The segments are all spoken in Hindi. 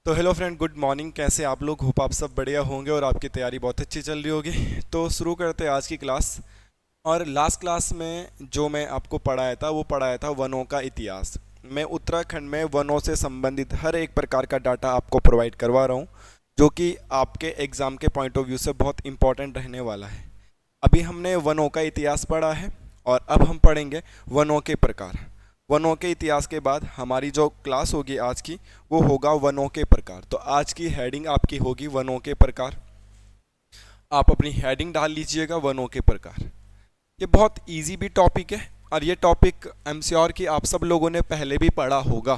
तो हेलो फ्रेंड, गुड मॉर्निंग। कैसे आप लोग? होप आप सब बढ़िया होंगे और आपकी तैयारी बहुत अच्छी चल रही होगी। तो शुरू करते हैं आज की क्लास। और लास्ट क्लास में जो मैं आपको पढ़ाया था वो पढ़ाया था वनों का इतिहास। मैं उत्तराखंड में वनों से संबंधित हर एक प्रकार का डाटा आपको प्रोवाइड करवा रहा हूँ, जो कि आपके एग्ज़ाम के पॉइंट ऑफ व्यू से बहुत इंपॉर्टेंट रहने वाला है। अभी हमने वनों का इतिहास पढ़ा है और अब हम पढ़ेंगे वनों के प्रकार। वनों के इतिहास के बाद हमारी जो क्लास होगी आज की वो होगा वनों के प्रकार। तो आज की हेडिंग आपकी होगी वनों के प्रकार। आप अपनी हेडिंग डाल लीजिएगा वनों के प्रकार। ये बहुत इजी भी टॉपिक है और ये टॉपिक आई एम श्योर कि आप सब लोगों ने पहले भी पढ़ा होगा।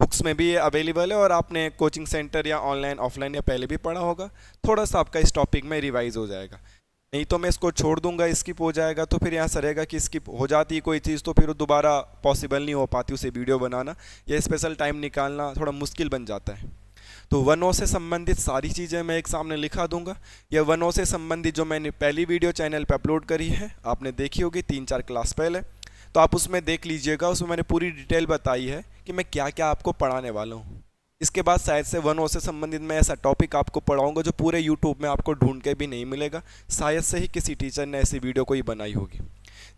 बुक्स में भी ये अवेलेबल है और आपने कोचिंग सेंटर या ऑनलाइन ऑफलाइन या पहले भी पढ़ा होगा। थोड़ा सा आपका इस टॉपिक में रिवाइज हो जाएगा। नहीं तो मैं इसको छोड़ दूंगा, स्किप हो जाएगा, तो फिर यहाँ से रहेगा कि स्किप हो जाती है कोई चीज़ तो फिर वो दोबारा पॉसिबल नहीं हो पाती उसे वीडियो बनाना या स्पेशल टाइम निकालना थोड़ा मुश्किल बन जाता है। तो वनों से संबंधित सारी चीज़ें मैं एक सामने लिखा दूंगा। या वनों से संबंधित जो मैंने पहली वीडियो चैनल पे अपलोड करी है, आपने देखी होगी 3-4 क्लास पहले, तो आप उसमें देख लीजिएगा। उसमें मैंने पूरी डिटेल बताई है कि मैं क्या क्या आपको पढ़ाने वाला हूँ। इसके बाद शायद से वनों से संबंधित मैं ऐसा टॉपिक आपको पढ़ाऊंगा जो पूरे यूट्यूब में आपको ढूंढ के भी नहीं मिलेगा। शायद से ही किसी टीचर ने ऐसी वीडियो कोई बनाई होगी,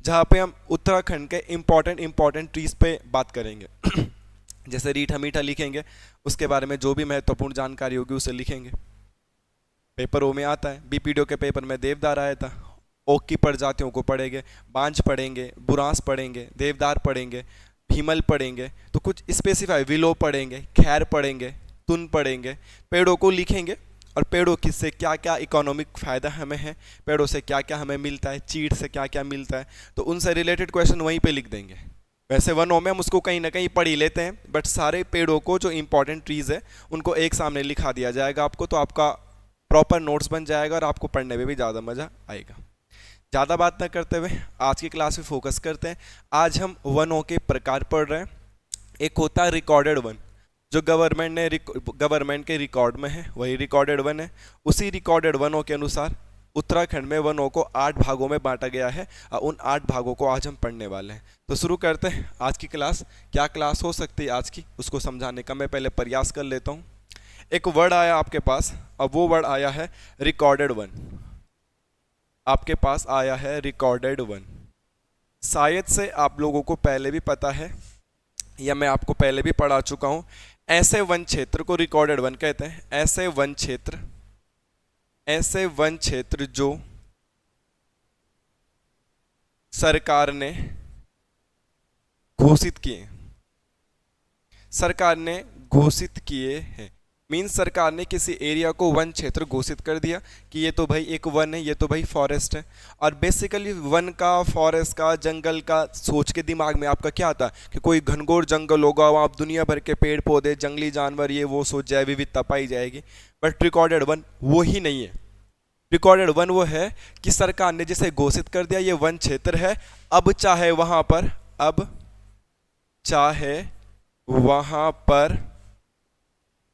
जहाँ पे हम उत्तराखंड के इम्पॉर्टेंट ट्रीज पे बात करेंगे। जैसे रीठा मीठा लिखेंगे, उसके बारे में जो भी महत्वपूर्ण जानकारी होगी उसे लिखेंगे। पेपर ओ में आता है, बीपीडीओ के पेपर में देवदार आया था। ओक की प्रजातियों को पढ़ेंगे, बांज पढ़ेंगे, बुरांस पढ़ेंगे, देवदार पढ़ेंगे, भीमल पढ़ेंगे। तो कुछ स्पेसिफाई, विलो पढ़ेंगे, खैर पढ़ेंगे, तुन पढ़ेंगे। पेड़ों को लिखेंगे और पेड़ों किससे क्या क्या इकोनॉमिक फ़ायदा हमें है, पेड़ों से क्या क्या हमें मिलता है, चीड़ से क्या क्या मिलता है, तो उनसे रिलेटेड क्वेश्चन वहीं पे लिख देंगे। वैसे वनों में हम उसको कहीं ना कहीं पढ़ ही लेते हैं, बट सारे पेड़ों को जो इंपॉर्टेंट ट्रीज़ है उनको एक सामने लिखा दिया जाएगा आपको, तो आपका प्रॉपर नोट्स बन जाएगा और आपको पढ़ने में भी ज़्यादा मज़ा आएगा। ज़्यादा बात न करते हुए आज की क्लास में फोकस करते हैं। आज हम वनों के प्रकार पढ़ रहे हैं। एक होता है रिकॉर्डेड वन, जो गवर्नमेंट के रिकॉर्ड में है, वही रिकॉर्डेड वन है। उसी रिकॉर्डेड वनों के अनुसार उत्तराखंड में वनों को 8 भागों में बांटा गया है और उन 8 भागों को आज हम पढ़ने वाले हैं। तो शुरू करते हैं आज की क्लास। क्या क्लास हो सकती है आज की, उसको समझाने का मैं पहले प्रयास कर लेता हूँ। एक वर्ड आया आपके पास, अब वो वर्ड आया है रिकॉर्डेड वन। आपके पास आया है रिकॉर्डेड वन। शायद से आप लोगों को पहले भी पता है या मैं आपको पहले भी पढ़ा चुका हूं। ऐसे वन क्षेत्र को रिकॉर्डेड वन कहते हैं। ऐसे वन क्षेत्र जो सरकार ने घोषित किए, सरकार ने घोषित किए हैं। मीन्स सरकार ने किसी एरिया को वन क्षेत्र घोषित कर दिया कि ये तो भाई एक वन है, ये तो भाई फॉरेस्ट है। और बेसिकली वन का, फॉरेस्ट का, जंगल का सोच के दिमाग में आपका क्या आता है कि कोई घनघोर जंगल होगा, वहाँ दुनिया भर के पेड़ पौधे, जंगली जानवर, ये वो सोच जैव विविधता पाई जाएगी। बट रिकॉर्डेड वन वो ही नहीं है। रिकॉर्डेड वन वो है कि सरकार ने जिसे घोषित कर दिया ये वन क्षेत्र है। अब चाहे वहां पर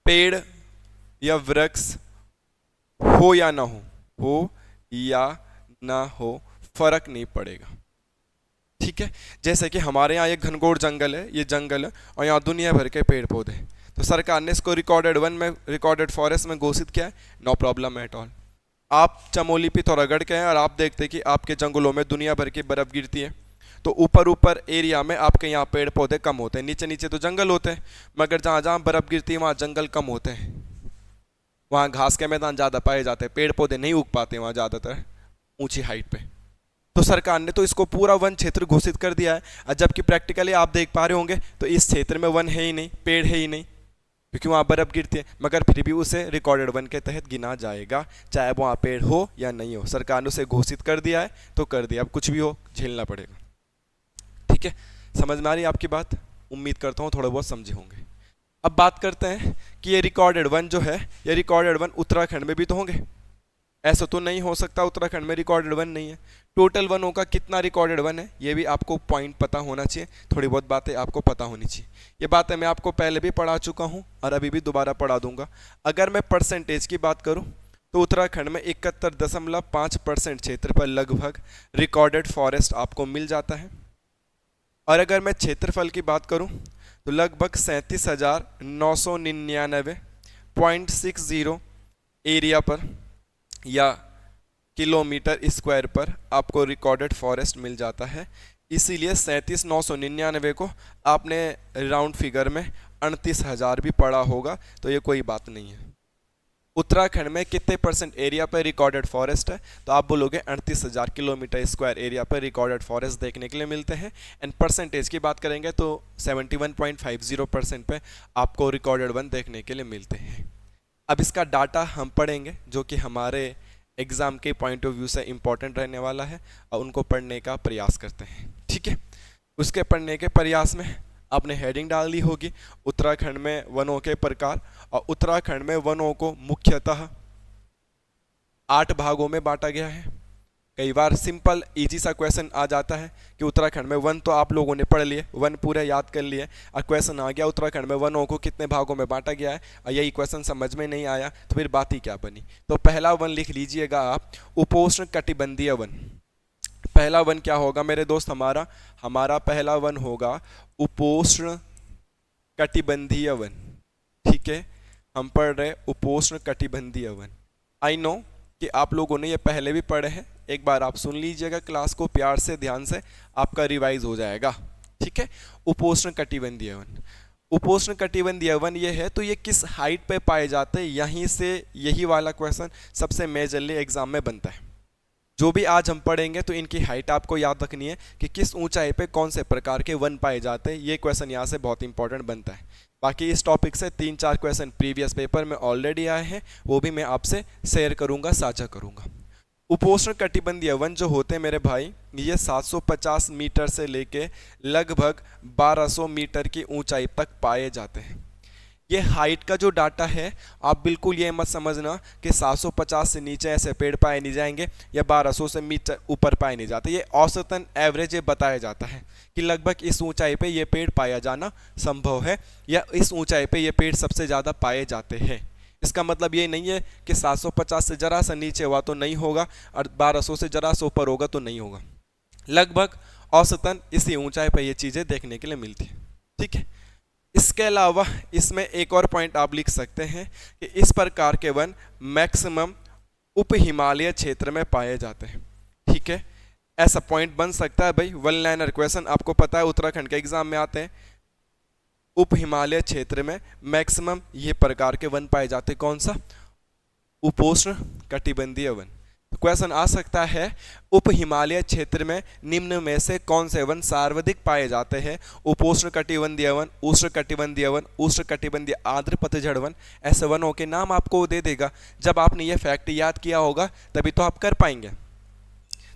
पेड़ या वृक्ष हो या ना हो, फर्क नहीं पड़ेगा। ठीक है, जैसे कि हमारे यहाँ एक घनघोर जंगल है, ये जंगल है और यहाँ दुनिया भर के पेड़ पौधे, तो सरकार ने इसको रिकॉर्डेड वन में, रिकॉर्डेड फॉरेस्ट में घोषित किया है। No problem at all. आप चमोली पिथौरागढ़ के हैं और आप देखते हैं कि आपके जंगलों में दुनिया भर की बर्फ गिरती है, तो ऊपर एरिया में आपके यहाँ पेड़ पौधे कम होते हैं, नीचे तो जंगल होते हैं। मगर जहाँ जहाँ बर्फ गिरती है वहाँ जंगल कम होते हैं, वहाँ घास के मैदान ज़्यादा पाए जाते हैं, पेड़ पौधे नहीं उग पाते वहाँ ज़्यादातर ऊंची हाइट पे। तो सरकार ने तो इसको पूरा वन क्षेत्र घोषित कर दिया है, जबकि प्रैक्टिकली आप देख पा रहे होंगे तो इस क्षेत्र में वन है ही नहीं, पेड़ है ही नहीं, क्योंकि वहाँ बर्फ गिरती है। मगर फिर भी उसे रिकॉर्डेड वन के तहत गिना जाएगा, चाहे वहाँ पेड़ हो या नहीं हो। सरकार ने उसे घोषित कर दिया है तो कर दिया, अब कुछ भी हो झेलना पड़ेगा। ठीक है, समझ में आ रही है आपकी बात? उम्मीद करता हूँ थोड़े बहुत समझे होंगे। अब बात करते हैं कि ये रिकॉर्डेड वन जो है, ये रिकॉर्डेड वन उत्तराखंड में भी तो होंगे। ऐसा तो नहीं हो सकता उत्तराखंड में रिकॉर्डेड वन नहीं है। टोटल वनों का कितना रिकॉर्डेड वन है ये भी आपको पॉइंट पता होना चाहिए, थोड़ी बहुत बातें आपको पता होनी चाहिए। ये बातें मैं आपको पहले भी पढ़ा चुका हूँ और अभी भी दोबारा पढ़ा दूंगा। अगर मैं परसेंटेज की बात करूँ तो उत्तराखंड में 71.5% क्षेत्र पर लगभग रिकॉर्डेड फॉरेस्ट आपको मिल जाता है। और अगर मैं क्षेत्रफल की बात करूं तो लगभग 37,999 0.60 एरिया पर या किलोमीटर स्क्वायर पर आपको रिकॉर्डेड फॉरेस्ट मिल जाता है। इसीलिए 37,999 को आपने राउंड फिगर में 38,000 भी पढ़ा होगा, तो ये कोई बात नहीं है। उत्तराखंड में कितने % एरिया पर रिकॉर्डेड फॉरेस्ट है, तो आप बोलोगे 38,000 किलोमीटर स्क्वायर एरिया पर रिकॉर्डेड फॉरेस्ट देखने के लिए मिलते हैं। एंड परसेंटेज की बात करेंगे तो 71.50% पे आपको रिकॉर्डेड वन देखने के लिए मिलते हैं। अब इसका डाटा हम पढ़ेंगे जो कि हमारे एग्ज़ाम के पॉइंट ऑफ व्यू से इम्पॉर्टेंट रहने वाला है, और उनको पढ़ने का प्रयास करते हैं। ठीक है, उसके पढ़ने के प्रयास में आपने हेडिंग डाल दी होगी उत्तराखंड में वनों के प्रकार। और उत्तराखंड में वनों को मुख्यतः 8 भागों में बांटा गया है। कई बार सिंपल इजी सा क्वेश्चन आ जाता है कि उत्तराखंड में वन, तो आप लोगों ने पढ़ लिए, वन पूरे याद कर लिए, और क्वेश्चन आ गया उत्तराखंड में वनों को कितने भागों में बांटा गया है, और यही क्वेश्चन समझ में नहीं आया तो फिर बात ही क्या बनी। तो पहला वन लिख लीजिएगा आप, उपोष्ण कटिबंधीय वन। पहला वन क्या होगा मेरे दोस्त, हमारा पहला वन होगा उपोष्ण कटिबंधीय वन। ठीक है, हम पढ़ रहे उपोष्ण कटिबंधीय वन। आई नो कि आप लोगों ने ये पहले भी पढ़े हैं, एक बार आप सुन लीजिएगा क्लास को प्यार से, ध्यान से, आपका रिवाइज हो जाएगा। ठीक है, उपोष्ण कटिबंधीय वन। उपोष्ण कटिबंधीय वन ये है, तो ये किस हाइट पे पाए जाते हैं, यहीं से यही वाला क्वेश्चन सबसे मेजरली एग्जाम में बनता है। जो भी आज हम पढ़ेंगे तो इनकी हाइट आपको याद रखनी है कि किस ऊंचाई पे कौन से प्रकार के वन पाए जाते हैं, ये क्वेश्चन यहाँ से बहुत इंपॉर्टेंट बनता है। बाकी इस टॉपिक से 3-4 क्वेश्चन प्रीवियस पेपर में ऑलरेडी आए हैं, वो भी मैं आपसे शेयर करूंगा, साझा करूंगा। उपोष्ण कटिबंधीय वन जो होते हैं मेरे भाई, ये 750 मीटर से लेके लगभग 1200 मीटर की ऊंचाई तक पाए जाते हैं। ये हाइट का जो डाटा है, आप बिल्कुल ये मत समझना कि 750 से नीचे ऐसे पेड़ पाए नहीं जाएंगे या 1200 से मीटर ऊपर पाए नहीं जाते। ये औसतन एवरेज ये बताया जाता है कि लगभग इस ऊंचाई पे ये पेड़ पाया जाना संभव है, या इस ऊंचाई पे ये पेड़ सबसे ज़्यादा पाए जाते हैं। इसका मतलब ये नहीं है कि 750 से जरा सा नीचे हुआ तो नहीं होगा और 1200 से जरा सा ऊपर होगा तो नहीं होगा। लगभग औसतन इसी ऊंचाई पर ये चीज़ें देखने के लिए मिलती है। ठीक है, इसके अलावा इसमें एक और पॉइंट आप लिख सकते हैं कि इस प्रकार के वन मैक्सिमम उप हिमालय क्षेत्र में पाए जाते हैं। ठीक है, ऐसा पॉइंट बन सकता है भाई, वन लाइनर क्वेश्चन आपको पता है उत्तराखंड के एग्जाम में आते हैं। उप हिमालय क्षेत्र में मैक्सिमम ये प्रकार के वन पाए जाते हैं। कौन सा? उपोष्ण कटिबंधीय वन। क्वेश्चन आ सकता है उप हिमालय क्षेत्र में निम्न में से कौन से वन सर्वाधिक पाए जाते हैं? उपोष्ण कटिबंधीय वन, उष्ण कटिबंधीय वन, उष्ण कटिबंधीय आर्द्र पतझड़ वन। ऐसे वनों के नाम आपको दे देगा। जब आपने ये फैक्ट याद किया होगा तभी तो आप कर पाएंगे।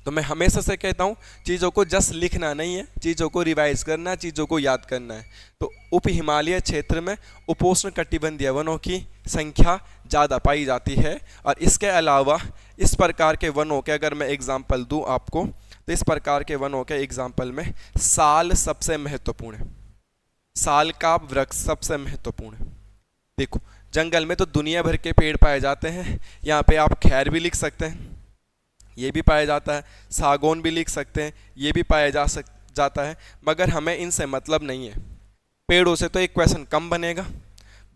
तो मैं हमेशा से कहता हूँ चीज़ों को जस्ट लिखना नहीं है, चीज़ों को रिवाइज करना, चीज़ों को याद करना है। तो उप हिमालय क्षेत्र में उपोष्ण कटिबंधीय वनों की संख्या ज़्यादा पाई जाती है। और इसके अलावा इस प्रकार के वनों के अगर मैं एग्जाम्पल दूँ आपको, तो इस प्रकार के वनों के एग्जाम्पल में साल सबसे महत्वपूर्ण है। साल का वृक्ष सबसे महत्वपूर्ण है। देखो जंगल में तो दुनिया भर के पेड़ पाए जाते हैं, यहाँ पे आप खैर भी लिख सकते हैं, ये भी पाया जाता है, सागौन भी लिख सकते हैं, ये भी पाया जाता है, मगर हमें इनसे मतलब नहीं है। पेड़ों से तो एक क्वेश्चन कम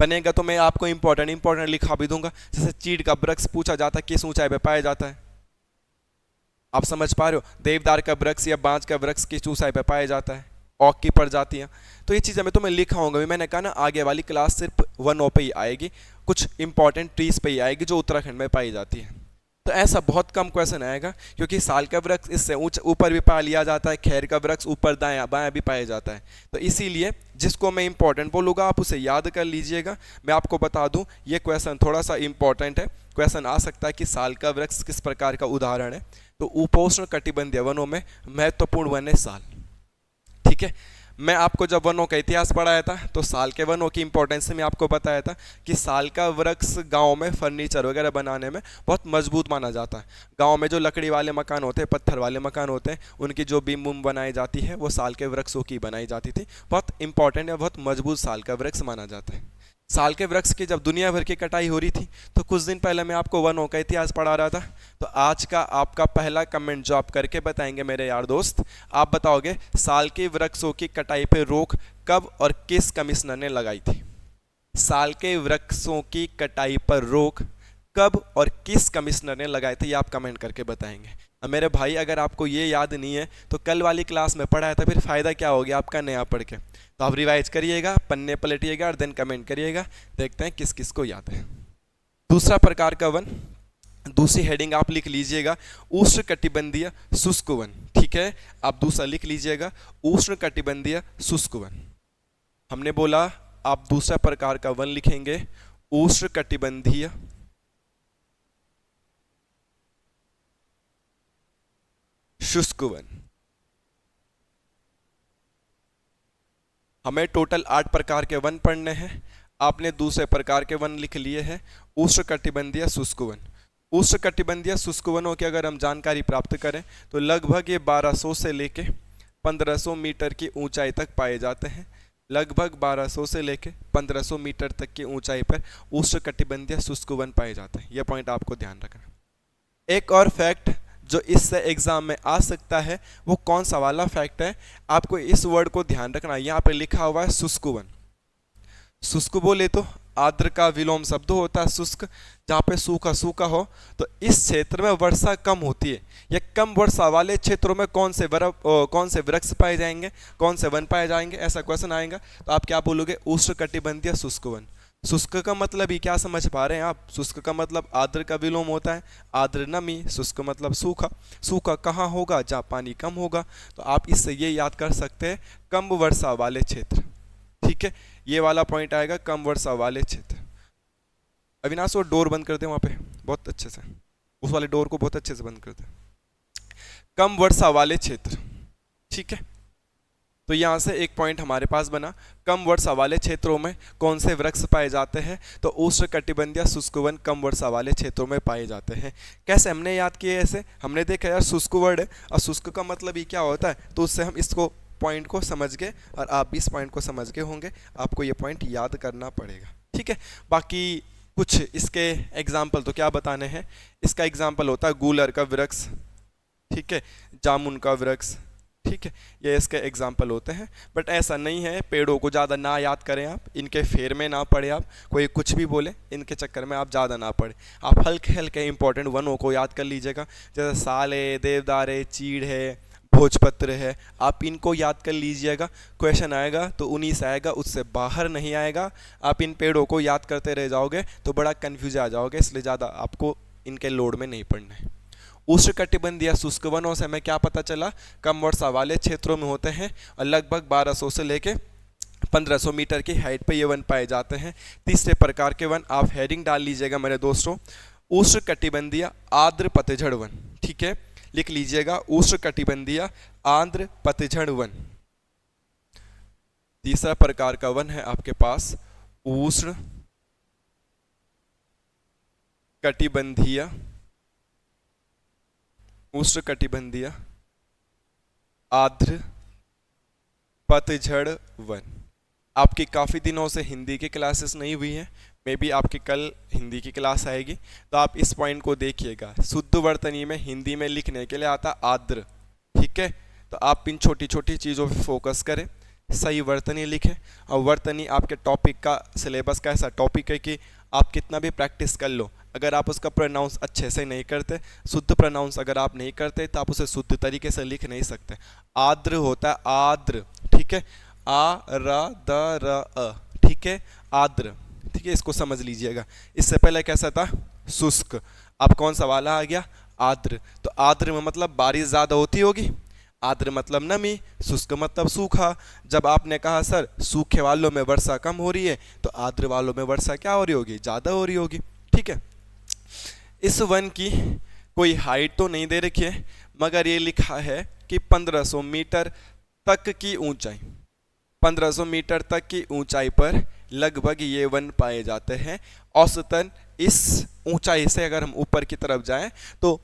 बनेगा तो मैं आपको इंपॉर्टेंट लिखा भी दूंगा। जैसे चीड़ का वृक्ष पूछा जाता है किस ऊंचाई पे पाया जाता है, आप समझ पा रहे हो। देवदार का वृक्ष या बांज का वृक्ष किस ऊंचाई पे पाया जाता है, ऑक की प्रजातियां। तो ये चीज़ें मैं तुम्हें लिखा होगा। मैंने कहा ना आगे वाली क्लास सिर्फ वनों पे ही आएगी, कुछ इंपॉर्टेंट ट्रीज पे ही आएगी जो उत्तराखंड में पाई जाती है। तो ऐसा बहुत कम क्वेश्चन आएगा, क्योंकि साल का वृक्ष इससे ऊपर भी पा लिया जाता है, खैर का वृक्ष ऊपर दायां बायां भी पाया जाता है। तो इसीलिए जिसको मैं इंपॉर्टेंट बोलूँगा आप उसे याद कर लीजिएगा। मैं आपको बता दूं ये क्वेश्चन थोड़ा सा इंपॉर्टेंट है। क्वेश्चन आ सकता है कि साल का वृक्ष किस प्रकार का उदाहरण है। तो उपोष्ण कटिबंधीय वनों में महत्वपूर्ण वन है साल। ठीक है, मैं आपको जब वनों का इतिहास पढ़ाया था तो साल के वनों की इंपॉर्टेंस मैं आपको बताया था कि साल का वृक्ष गांव में फर्नीचर वगैरह बनाने में बहुत मजबूत माना जाता है। गांव में जो लकड़ी वाले मकान होते हैं, पत्थर वाले मकान होते हैं, उनकी जो बीम बूम बनाई जाती है वो साल के वृक्षों की बनाई जाती थी। बहुत इंपॉर्टेंट है, बहुत मजबूत साल का वृक्ष माना जाता है। साल के वृक्ष की जब दुनिया भर की कटाई हो रही थी तो कुछ दिन पहले मैं आपको वनों का इतिहास पढ़ा रहा था। तो आज का आपका पहला कमेंट जो आप करके बताएंगे मेरे यार दोस्त, आप बताओगे साल के वृक्षों की कटाई पर रोक कब और किस कमिश्नर ने लगाई थी। साल के वृक्षों की कटाई पर रोक कब और किस कमिश्नर ने लगाए थे, ये आप कमेंट करके बताएंगे। अब मेरे भाई अगर आपको ये याद नहीं है तो कल वाली क्लास में पढ़ाया था, फिर फ़ायदा क्या हो गया आपका नया पढ़ के। तो आप रिवाइज करिएगा, पन्ने पलटिएगा और देन कमेंट करिएगा, देखते हैं किस किस को याद है। दूसरा प्रकार का वन, दूसरी हेडिंग आप लिख लीजिएगा उष्णकटिबंधीय शुष्क वन। ठीक है, आप दूसरा लिख लीजिएगा उष्णकटिबंधीय शुष्क वन। हमने बोला आप दूसरा प्रकार का वन लिखेंगे उष्णकटिबंधीय शुष्क वन। हमें टोटल 8 प्रकार के वन पढ़ने हैं, आपने दूसरे प्रकार के वन लिख लिए हैं उष्णकटिबंधीय शुष्क वन। उष्णकटिबंधीय शुष्क वनों की अगर हम जानकारी प्राप्त करें तो लगभग ये 1200 से लेके 1500 मीटर की ऊंचाई तक पाए जाते हैं। लगभग 1200 से लेके 1500 मीटर तक की ऊंचाई पर उष्णकटिबंधीय शुष्क वन पाए जाते हैं। यह पॉइंट आपको ध्यान रखना। एक और फैक्ट जो इससे एग्जाम में आ सकता है वो कौन सा वाला फैक्ट है, आपको इस वर्ड को ध्यान रखना। यहाँ पे लिखा हुआ है शुष्क वन। शुष्क बोले तो आर्द्र का विलोम शब्द होता है शुष्क, जहाँ पे सूखा सूखा हो। तो इस क्षेत्र में वर्षा कम होती है, या कम वर्षा वाले क्षेत्रों में कौन से वृक्ष पाए जाएंगे, कौन से वन पाए जाएंगे, ऐसा क्वेश्चन आएगा। तो आप क्या बोलोगे उष्णकटिबंधीय शुष्क वन। शुष्क का मतलब ही क्या समझ पा रहे हैं आप, शुष्क का मतलब आर्द्र का विलोम होता है, आर्द्र नमी, शुष्क मतलब सूखा। सूखा कहाँ होगा, जहाँ पानी कम होगा। तो आप इससे ये याद कर सकते हैं कम वर्षा वाले क्षेत्र। ठीक है, ये वाला पॉइंट आएगा कम वर्षा वाले क्षेत्र। अविनाश वो डोर बंद कर दे वहाँ पे बहुत अच्छे से, उस वाले डोर को बहुत अच्छे से बंद कर दे। कम वर्षा वाले क्षेत्र, ठीक है। तो यहाँ से एक पॉइंट हमारे पास बना, कम वर्षा वाले क्षेत्रों में कौन से वृक्ष पाए जाते हैं, तो उष्णकटिबंधीय शुष्क वन कम वर्षा वाले क्षेत्रों में पाए जाते हैं। कैसे हमने याद किए, ऐसे हमने देखा यार शुष्क वर्ड है और शुष्क का मतलब ही क्या होता है, तो उससे हम इसको पॉइंट को समझ गए और आप भी इस पॉइंट को समझ गए होंगे। आपको ये पॉइंट याद करना पड़ेगा, ठीक है। बाकी कुछ इसके एग्जाम्पल तो क्या बताने हैं, इसका एग्जाम्पल होता है गूलर का वृक्ष, ठीक है, जामुन का वृक्ष, ठीक है, ये इसके एग्जाम्पल होते हैं। बट ऐसा नहीं है, पेड़ों को ज़्यादा ना याद करें आप, इनके फेर में ना पढ़े आप, कोई कुछ भी बोले इनके चक्कर में आप ज़्यादा ना पढ़े। आप हल्के हल्के इंपॉर्टेंट वनों को याद कर लीजिएगा, जैसे साल है, देवदार है, चीड़ है, भोजपत्र है, आप इनको याद कर लीजिएगा। क्वेश्चन आएगा तो उन्हीं से आएगा, उससे बाहर नहीं आएगा। आप इन पेड़ों को याद करते रह जाओगे तो बड़ा कन्फ्यूज आ जाओगे, इसलिए ज़्यादा आपको इनके लोड में नहीं पढ़ना है। उष्णकटिबंधीय शुष्क वनों से हमें क्या पता चला, कम वर्षा वाले क्षेत्रों में होते हैं और लगभग 1200 से लेके 1500 मीटर की हाइट पे ये वन पाए जाते हैं। तीसरे प्रकार के वन आप हेडिंग डाल लीजिएगा मेरे दोस्तों, उष्णकटिबंधीय आर्द्र पतझड़ वन, ठीक है, लिख लीजिएगा उष्णकटिबंधीय आर्द्र पतझड़ वन। तीसरा प्रकार का वन है आपके पास उष्णकटिबंधीय आर्द्र पतझड़ वन। आपकी काफ़ी दिनों से हिंदी की क्लासेस नहीं हुई है, मे बी आपकी कल हिंदी की क्लास आएगी, तो आप इस पॉइंट को देखिएगा। शुद्ध वर्तनी में हिंदी में लिखने के लिए आता आर्द्र, ठीक है। तो आप इन छोटी छोटी चीज़ों पे फोकस करें, सही वर्तनी लिखें। और वर्तनी आपके टॉपिक का सिलेबस का ऐसा टॉपिक है कि आप कितना भी प्रैक्टिस कर लो, अगर आप उसका प्रोनाउंस अच्छे से नहीं करते, शुद्ध प्रोनाउंस अगर आप नहीं करते, तो आप उसे शुद्ध तरीके से लिख नहीं सकते। आर्द्र होता है आर्द्र, ठीक है, आ र द र अ, ठीक है, आर्द्र, ठीक है, इसको समझ लीजिएगा। इससे पहले कैसा था, शुष्क, अब कौन सा वाला आ गया, आर्द्र। तो आर्द्र में मतलब बारिश ज़्यादा होती होगी, आर्द्र मतलब नमी, शुष्क मतलब सूखा। जब आपने कहा सर सूखे वालों में वर्षा कम हो रही है, तो आर्द्र वालों में वर्षा क्या हो रही होगी, ज़्यादा हो रही होगी, ठीक है। इस वन की कोई हाइट तो नहीं दे रखी है, मगर ये लिखा है कि 1500 मीटर तक की ऊंचाई, 1500 मीटर तक की ऊंचाई पर लगभग ये वन पाए जाते हैं। औसतन इस ऊंचाई से अगर हम ऊपर की तरफ जाएं तो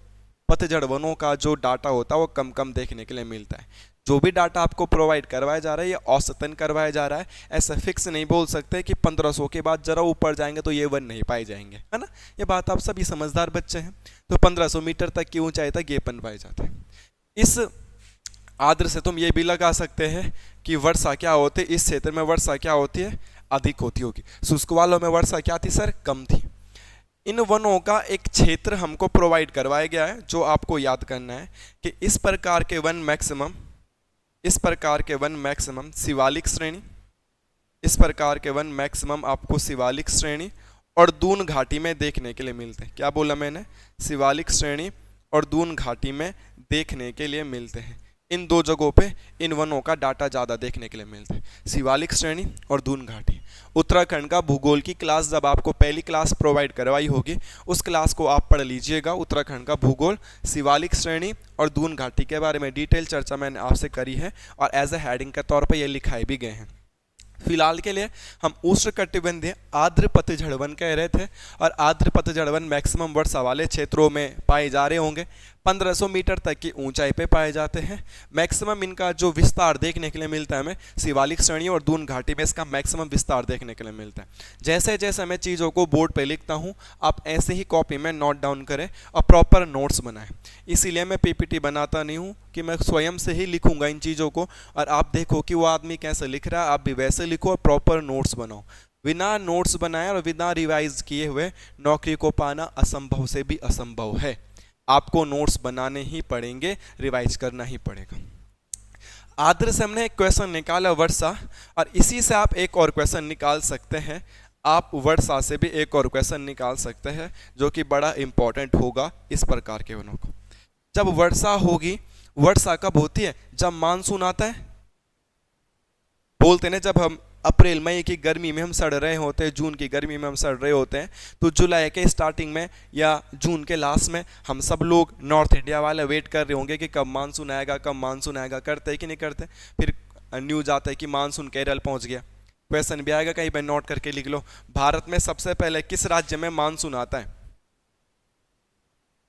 पतझड़ वनों का जो डाटा होता है वो कम कम देखने के लिए मिलता है। जो भी डाटा आपको प्रोवाइड करवाया जा रहा है ये औसतन करवाया जा रहा है, ऐसा फिक्स नहीं बोल सकते कि 1500 के बाद जरा ऊपर जाएंगे तो ये वन नहीं पाए जाएंगे, है ना। ये बात आप सभी समझदार बच्चे हैं। तो 1500 मीटर तक की ऊंचाई तक ये वन पाए जाते हैं। इस आर्द्र से तुम ये भी लगा सकते हैं कि वर्षा क्या होती है, इस क्षेत्र में वर्षा क्या होती है, अधिक होती होगी। शुष्क वालों में वर्षा क्या थी सर, कम थी। इन वनों का एक क्षेत्र हमको प्रोवाइड करवाया गया है जो आपको याद करना है कि इस प्रकार के वन मैक्सिमम शिवालिक श्रेणी, इस प्रकार के वन मैक्सिमम आपको शिवालिक श्रेणी और दून घाटी में देखने के लिए मिलते हैं। क्या बोला मैंने, शिवालिक श्रेणी और दून घाटी में देखने के लिए मिलते हैं। इन दो जगहों पे इन वनों का डाटा ज़्यादा देखने के लिए मिलता है, शिवालिक श्रेणी और दून घाटी। उत्तराखंड का भूगोल की क्लास जब आपको पहली क्लास प्रोवाइड करवाई होगी उस क्लास को आप पढ़ लीजिएगा। उत्तराखंड का भूगोल, शिवालिक श्रेणी और दून घाटी के बारे में डिटेल चर्चा मैंने आपसे करी है और एज ए हेडिंग के तौर पर ये लिखाए भी गए हैं। फिलहाल के लिए हम उष्णकटिबंधीय आर्द्र पतझड़ वन कह रहे थे और आर्द्र पतझड़ वन मैक्सिमम वर्षा वाले क्षेत्रों में पाए जा रहे होंगे। 1500 मीटर तक की ऊंचाई पे पाए जाते हैं। मैक्सिमम इनका जो विस्तार देखने के लिए मिलता है हमें शिवालिक श्रेणी और दून घाटी में इसका मैक्सिमम विस्तार देखने के लिए मिलता है। जैसे जैसे मैं चीज़ों को बोर्ड पे लिखता हूँ आप ऐसे ही कॉपी में नोट डाउन करें और प्रॉपर नोट्स बनाएं। इसीलिए मैं पीपीटी बनाता नहीं हूँ कि मैं स्वयं से ही लिखूंगा इन चीज़ों को और आप देखो कि वो आदमी कैसे लिख रहा है, आप भी वैसे लिखो और प्रॉपर नोट्स बनाओ। बिना नोट्स बनाए और बिना रिवाइज किए हुए नौकरी को पाना असंभव से भी असंभव है। आपको नोट्स बनाने ही पड़ेंगे, रिवाइज करना ही पड़ेगा। आर्द्र से हमने एक क्वेश्चन निकाला वर्षा, और इसी से आप एक और क्वेश्चन निकाल सकते हैं। आप वर्षा से भी एक और क्वेश्चन निकाल सकते हैं जो कि बड़ा इंपॉर्टेंट होगा इस प्रकार के वनों को। जब वर्षा होगी, वर्षा कब होती है, जब मानसून आता है। बोलते हैं जब हम अप्रैल मई की गर्मी में हम सड़ रहे होते हैं, जून की गर्मी में हम सड़ रहे होते हैं, तो जुलाई के स्टार्टिंग में या जून के लास्ट में हम सब लोग नॉर्थ इंडिया वाले वेट कर रहे होंगे कि कब मानसून आएगा, कब मानसून आएगा। करते हैं कि नहीं करते। फिर न्यूज आता है कि मानसून केरल पहुंच गया। क्वेश्चन भी आएगा, कहीं पे नोट करके लिख लो। भारत में सबसे पहले किस राज्य में मानसून आता है।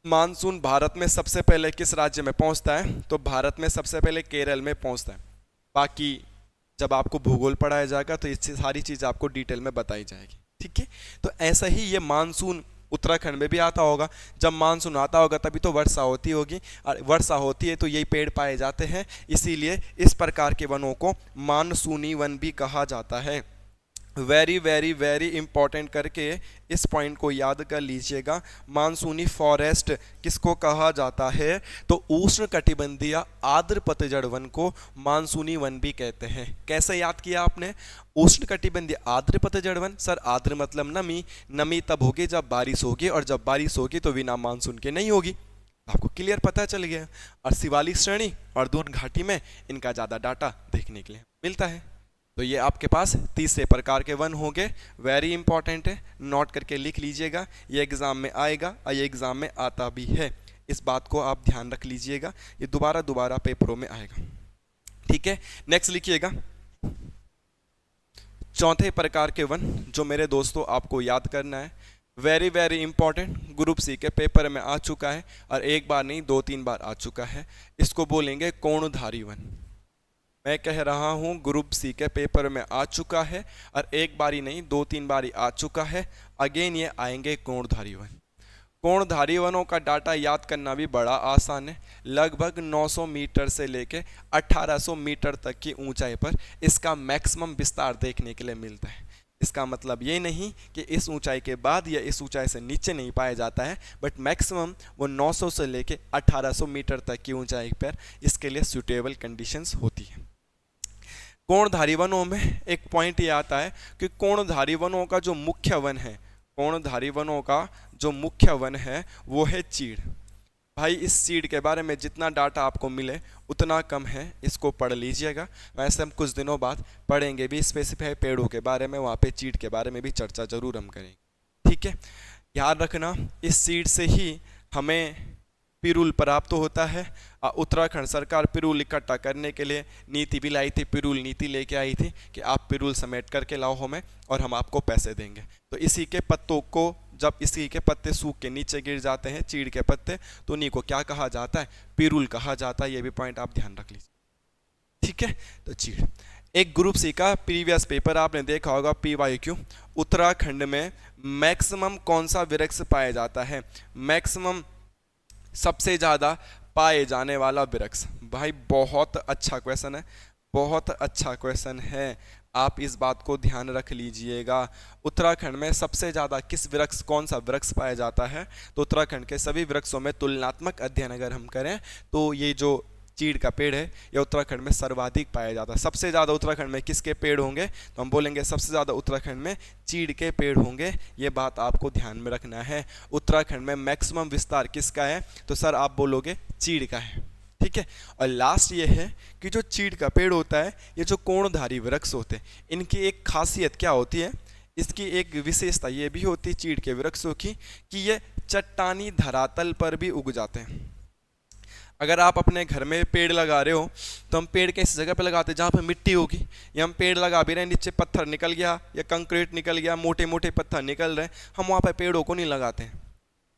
मानसून भारत में सबसे पहले किस राज्य में पहुंचता है, तो भारत में सबसे पहले केरल में पहुंचता है। बाकी जब आपको भूगोल पढ़ाया जाएगा तो इससे सारी चीज़ आपको डिटेल में बताई जाएगी। ठीक है, तो ऐसा ही ये मानसून उत्तराखंड में भी आता होगा। जब मानसून आता होगा तभी तो वर्षा होती होगी, और वर्षा होती है तो यही पेड़ पाए जाते हैं। इसीलिए इस प्रकार के वनों को मानसूनी वन भी कहा जाता है। वेरी वेरी वेरी इंपॉर्टेंट करके इस पॉइंट को याद कर लीजिएगा। मानसूनी फॉरेस्ट किसको कहा जाता है, तो उष्णकटिबंधीय आर्द्र पतझड़ वन को मानसूनी वन भी कहते हैं। कैसे याद किया आपने, उष्णकटिबंधीय आर्द्र पतझड़ वन। सर आर्द्र मतलब नमी, नमी तब होगी जब बारिश होगी, और जब बारिश होगी तो बिना मानसून के नहीं होगी। आपको क्लियर पता चल गया। और शिवालिक श्रेणी और दून घाटी में इनका ज़्यादा डाटा देखने के लिए मिलता है। तो ये आपके पास तीसरे प्रकार के वन होंगे। वेरी इंपॉर्टेंट है, नोट करके लिख लीजिएगा। ये एग्जाम में आएगा और ये एग्जाम में आता भी है, इस बात को आप ध्यान रख लीजिएगा। ये दोबारा पेपरों में आएगा। ठीक है, नेक्स्ट लिखिएगा। चौथे प्रकार के वन जो मेरे दोस्तों आपको याद करना है, very very important, group C के पेपर में आ चुका है और एक बार नहीं 2-3 बार आ चुका है। इसको बोलेंगे कोणधारी वन। मैं कह रहा हूँ ग्रुप सी के पेपर में आ चुका है और एक बारी नहीं 2-3 बारी आ चुका है। अगेन ये आएंगे कोणधारी वन। कोणधारी वनों का डाटा याद करना भी बड़ा आसान है। लगभग 900 मीटर से लेके 1800 मीटर तक की ऊंचाई पर इसका मैक्सिमम विस्तार देखने के लिए मिलता है। इसका मतलब ये नहीं कि इस ऊंचाई के बाद या इस ऊंचाई से नीचे नहीं पाया जाता है, बट मैक्सिमम वो 900 से लेके 1800 मीटर तक की ऊंचाई पर इसके लिए सूटेबल कंडीशंस होती है। कोणधारी वनों में एक पॉइंट ये आता है कि कोणधारी वनों का जो मुख्य वन है, कोणधारी वनों का जो मुख्य वन है वो है चीड़। भाई इस चीड़ के बारे में जितना डाटा आपको मिले उतना कम है, इसको पढ़ लीजिएगा। वैसे हम कुछ दिनों बाद पढ़ेंगे भी स्पेसिफाई पेड़ों के बारे में, वहाँ पे चीड़ के बारे में भी चर्चा जरूर हम करेंगे। ठीक है, याद रखना इस चीड़ से ही हमें पिरूल प्राप्त होता है। उत्तराखंड सरकार पिरूल इकट्ठा करने के लिए नीति भी लाई थी, पिरूल नीति लेके आई थी कि आप पिरूल समेट करके लाओ हमें और हम आपको पैसे देंगे। तो इसी के पत्तों को, जब इसी के पत्ते सूख के नीचे गिर जाते हैं, चीड़ के पत्ते, तो उन्हीं को क्या कहा जाता है, पिरूल कहा जाता है। ये भी पॉइंट आप ध्यान रख लीजिए। ठीक है, तो चीड़। एक ग्रुप सी का प्रीवियस पेपर आपने देखा होगा, PYQ, उत्तराखंड में मैक्सिमम कौन सा वृक्ष पाया जाता है, मैक्सिमम सबसे ज़्यादा पाए जाने वाला वृक्ष। भाई बहुत अच्छा क्वेश्चन है, बहुत अच्छा क्वेश्चन है। आप इस बात को ध्यान रख लीजिएगा। उत्तराखंड में सबसे ज़्यादा किस वृक्ष, कौन सा वृक्ष पाया जाता है? तो उत्तराखंड के सभी वृक्षों में तुलनात्मक अध्ययन अगर हम करें तो ये जो चीड़ का पेड़ है ये उत्तराखंड में सर्वाधिक पाया जाता है। सबसे ज़्यादा उत्तराखंड में किसके पेड़ होंगे? तो हम बोलेंगे सबसे ज़्यादा उत्तराखंड में चीड़ के पेड़ होंगे। ये बात आपको ध्यान में रखना है। उत्तराखंड में मैक्सिमम विस्तार किसका है? तो सर आप बोलोगे चीड़ का है। ठीक है। और लास्ट ये है कि जो चीड़ का पेड़ होता है, ये जो कोणधारी वृक्ष होते हैं, इनकी एक खासियत क्या होती है? इसकी एक विशेषता ये भी होती है चीड़ के वृक्षों की कि ये चट्टानी धरातल पर भी उग जाते हैं। अगर आप अपने घर में पेड़ लगा रहे हो तो हम पेड़ कैसी जगह पे लगाते हैं? जहाँ पे मिट्टी होगी। या हम पेड़ लगा भी रहे हैं, नीचे पत्थर निकल गया या कंक्रीट निकल गया, मोटे मोटे पत्थर निकल रहे हैं, हम वहाँ पे पेड़ों को नहीं लगाते हैं।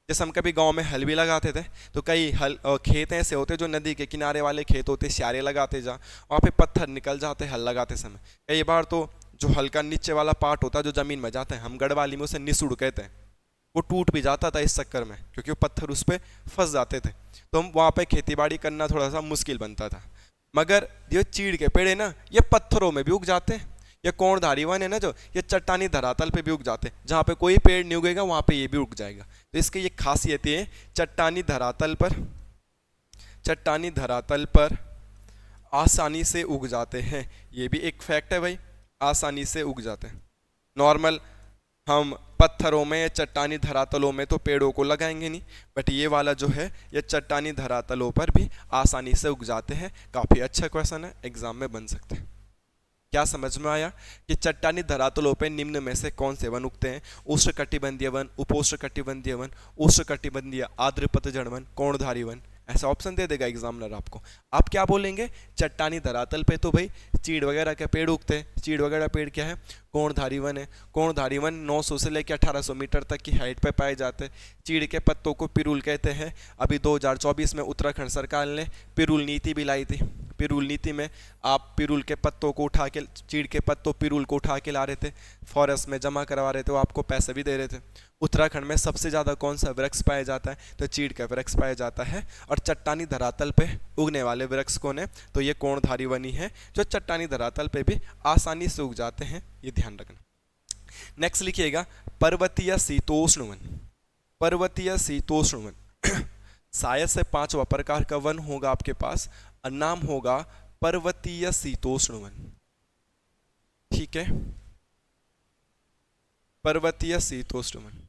जैसे हम कभी गांव में हल भी लगाते थे तो कई हल खेत ऐसे होते जो नदी के किनारे वाले खेत होते, स्यारे लगाते जा, वहाँ पे पत्थर निकल जाते हल लगाते समय। कई बार तो जो हल का नीचे वाला पार्ट होता है जो ज़मीन में जाता है, हम गढ़वाली में उसे निसुड़ कहते हैं, वो टूट भी जाता था इस चक्कर में, क्योंकि वो पत्थर उस पर फंस जाते थे। तो हम वहाँ पे खेती बाड़ी करना थोड़ा सा मुश्किल बनता था। मगर ये चीड़ के पेड़ है ना, ये पत्थरों में भी उग जाते हैं। ये कोणधारी वन है ना जो, ये चट्टानी धरातल पे भी उग जाते हैं। जहाँ पे कोई पेड़ नहीं उगेगा वहाँ पे ये भी उग जाएगा। तो इसकी ये खासियत है, चट्टानी धरातल पर आसानी से उग जाते हैं। ये भी एक फैक्ट है भाई, आसानी से उग जाते हैं। नॉर्मल हम पत्थरों में, चट्टानी धरातलों में तो पेड़ों को लगाएंगे नहीं, बट ये वाला जो है ये चट्टानी धरातलों पर भी आसानी से उग जाते हैं। काफ़ी अच्छा क्वेश्चन है, एग्जाम में बन सकते हैं। क्या समझ में आया कि चट्टानी धरातलों पर निम्न में से कौन से वन उगते हैं? उष्णकटिबंधीय वन, उपोष्णकटिबंधीय वन, उष्णकटिबंधीय आर्द्र पतझड़ वन, कोणधारी वन। ऐसा ऑप्शन दे देगा एग्जामिनर आपको। आप क्या बोलेंगे? चट्टानी धरातल पे तो भाई चीड़ वगैरह के पेड़ उगते हैं। चीड़ वगैरह पेड़ क्या है? कोणधारी वन है। कोणधारी वन 900 से लेकर 1800 मीटर तक की हाइट पे पाए जाते हैं। चीड़ के पत्तों को पिरूल कहते हैं। अभी 2024 में उत्तराखंड सरकार ने पिरूल नीति भी लाई थी। पिरूल नीति में आप पिरूल के पत्तों को उठा के, चीड़ के पत्तों पिरूल को उठा के ला रहे थे, फॉरेस्ट में जमा करवा रहे थे, वो आपको पैसे भी दे रहे थे। उत्तराखंड में सबसे ज़्यादा कौन सा वृक्ष पाया जाता है? तो चीड़ का वृक्ष पाया जाता है। और चट्टानी धरातल पे उगने वाले वृक्ष कौन है? तो ये कोणधारी वन ही है, जो चट्टानी धरातल पे भी आसानी से उग जाते हैं। ये ध्यान रखना। नेक्स्ट लिखिएगा पर्वतीय शीतोष्ण वन। पर्वतीय शीतोष्ण वन शायद से 5वां प्रकार का वन होगा आपके पास, और नाम होगा पर्वतीय शीतोष्ण वन। ठीक है, पर्वतीय शीतोष्ण वन।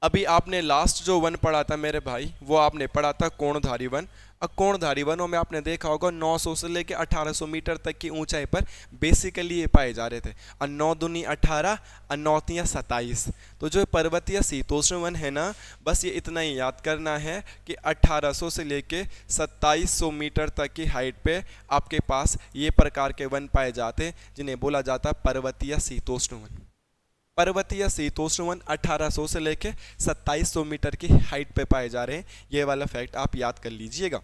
अभी आपने लास्ट जो वन पढ़ा था मेरे भाई, वो आपने पढ़ा था कोणधारी वन। और कोणधारी वनों में आपने देखा होगा 900 से लेकर 1800 मीटर तक की ऊंचाई पर बेसिकली ये पाए जा रहे थे। और 9 दूनी 18 और 9 तियां 27। तो जो पर्वतीय शीतोष्ण वन है ना, बस ये इतना ही याद करना है कि 1800 से लेके 2700 मीटर तक की हाइट पे आपके पास ये प्रकार के वन पाए जाते हैं, जिन्हें बोला जाता है पर्वतीय शीतोष्ण वन। पर्वतीय शीतोष्ण वन 1800 से लेके 2700 मीटर की हाइट पे पाए जा रहे हैं। ये वाला फैक्ट आप याद कर लीजिएगा।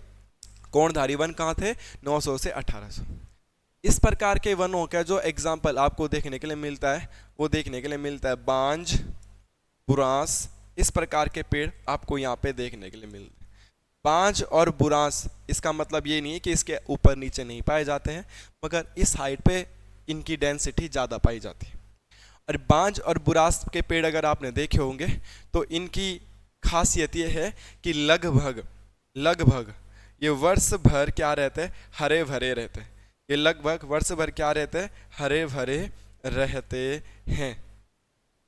कोणधारी वन कहाँ थे? 900 से 1800। इस प्रकार के वनों का जो एग्जाम्पल आपको देखने के लिए मिलता है, वो देखने के लिए मिलता है बांज, बुरांस। इस प्रकार के पेड़ आपको यहाँ पे देखने के लिए मिलते हैं। बांज और बुरांस, इसका मतलब ये नहीं है कि इसके ऊपर नीचे नहीं पाए जाते हैं, मगर इस हाइट पे इनकी डेंसिटी ज़्यादा पाई जाती है। और बांज और बुरांस के पेड़ अगर आपने देखे होंगे तो इनकी खासियत ये है कि लगभग ये वर्ष भर क्या रहते हैं? हरे भरे रहते हैं। ये लगभग वर्ष भर क्या रहते हैं? हरे भरे रहते हैं।